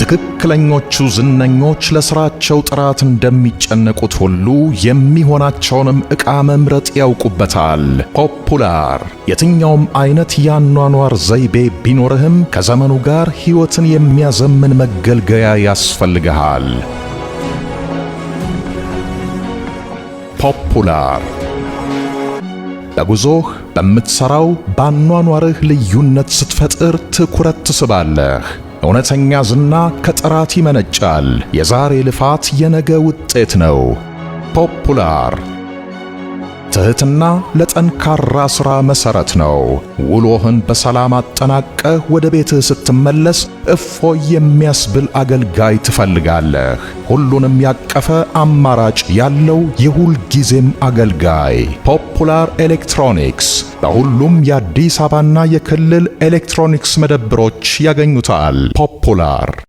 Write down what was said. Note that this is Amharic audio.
ትክክለኞቹ ዝነኞች ለሥራቸው ጥራት እንደሚጨነቁት ሁሉ የሚሆናቸውንም ዕቃ መምረጥ ያውቁበታል። ፖፑላር የትኛውም አይነት የአኗኗር ዘይቤ ቢኖርህም ከዘመኑ ጋር ሕይወትን የሚያዘምን መገልገያ ያስፈልግሃል። ፖፑላር በጉዞህ፣ በምትሠራው፣ በአኗኗርህ ልዩነት ስትፈጥር ትኩረት ትስባለህ። እውነተኛ ዝና ከጥራት ይመነጫል። የዛሬ ልፋት የነገ ውጤት ነው። ፖፑላር ትሕትና ለጠንካራ ሥራ መሠረት ነው። ውሎህን በሰላም አጠናቀህ ወደ ቤትህ ስትመለስ እፎይ የሚያስብል አገልጋይ ትፈልጋለህ። ሁሉንም ያቀፈ አማራጭ ያለው የሁል ጊዜም አገልጋይ። ፖፑላር ኤሌክትሮኒክስ በሁሉም የአዲስ አበባና የክልል ኤሌክትሮኒክስ መደብሮች ያገኙታል። ፖፑላር